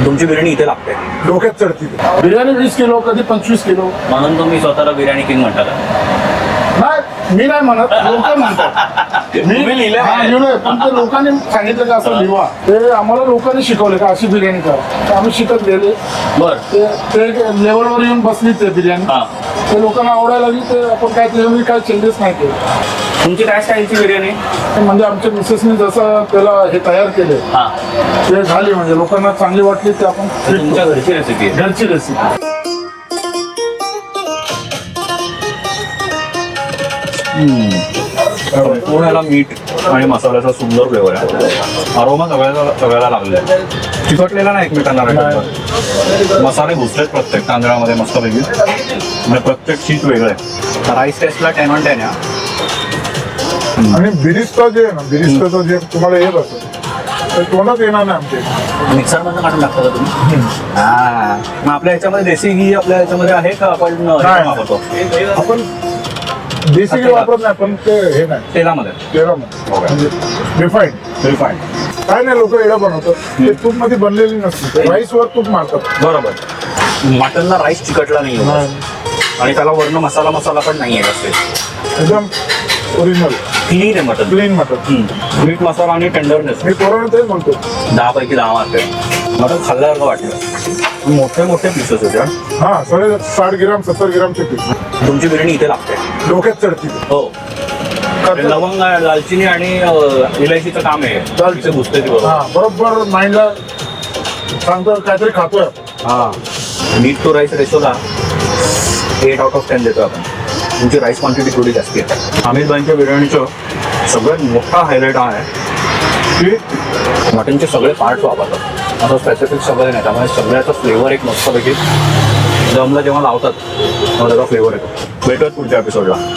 तुमची बिर्याणी इथे लागते डोक्यात चढती बिर्याणी 20 किलो, कधी 25 किलो. म्हणून तुम्ही स्वतःला बिर्याणी किंग म्हणता का? नाही, मी नाही म्हणत, लोक म्हणतात. तुम्ही लिहिलंय. हा, लिहिलंय, पण ते लोकांनी सांगितलं का असं लिहा. ते आम्हाला लोकांनी शिकवले का अशी बिर्याणी करा, तर आम्ही शिकत गेले. बर. ते लेवलवर येऊन बसली ते बिर्याणी. हा. ते लोकांना आवडायला लागली. ते आपण काय त्याच्यामध्ये काय चेंजेस नाही केले. तुमची काय स्टाईलची बिर्याणी? म्हणजे आमच्या मिसेसनी जसं त्याला हे तयार केले हा, ते झाली, म्हणजे लोकांना चांगली वाटली. ते आपण तुमच्या घरची रेसिपी आहे. घरची रेसिपी. संपूर्ण याला मीठ आणि मसाल्याचा सुंदर फ्लेवर आहे. अरोमा सगळ्याला लागलाय. चिकटलेला नाही एकमेकांना राईस. मसाले घुसलेत प्रत्येक तांदळामध्ये मस्तपैकी. म्हणजे प्रत्येक शीत वेगळं आहे. राईस टेस्टला 10 on 10 आहे. आणि बिरिस्ता जे आहे ना, बिरिस्ताचं जे तुम्हाला येत असेल तर तोंडात येणार नाही आमच्या. मिक्सर मधून काढून टाकता का तुम्ही? हा. मग आपल्या ह्याच्यामध्ये देशी घी आपल्या ह्याच्यामध्ये आहे का आपण नाही. वापरतो? आपण देशी घी वापरत नाही, पण ते हे नाही तेलामध्ये तेलामध्ये म्हणजे रिफाईंड. रिफाईंड. काय नाही, लोक एवढं बनवतात ते तूप मध्ये बनलेली नसते, राईस वर तूप मारतात. बरोबर. मटनला राईस चिकटला नाही आणि त्याला वर्ण मसाला पण नाही आहे जास्त. एकदम ओरिजिनल क्लीन आहे मटन. Plain mutton. मीठ मसाला आणि टेंडरनेस मी कोरोना तेच म्हणतो. 10 पैकी 10 मार्क आहे. मटन खाल्ल्यासारखं वाटलं. मोठे मोठे पीसेस होते. हा, 60 ग्राम 70 ग्रामचे पीस तुमची बिर्याणी इथे लागते. डोक्यात चढती. हो. लवंग, दालचिनी आणि इलायचीचं काम आहे. दालची घुसते ती बरोबर. हा, बरोबर माइंडला सांगतो काहीतरी खातोय. हा. मीट टू राईस रेशोला 8 out of 10 देतो आपण. तुमची राईस क्वांटिटी थोडी जास्ती आहे. अमित भाईंच्या बिर्याणीचं सगळ्यात मोठा हायलाईट हा आहे की मटनचे सगळे पार्ट्स वापरतात. असं स्पेसिफिक सगळं नाही. त्यामुळे सगळ्याचा फ्लेवर एक मस्तपैकी दमला जेव्हा लावतात तेव्हा त्याचा फ्लेवर येतो. भेटूयात पुढच्या एपिसोडला.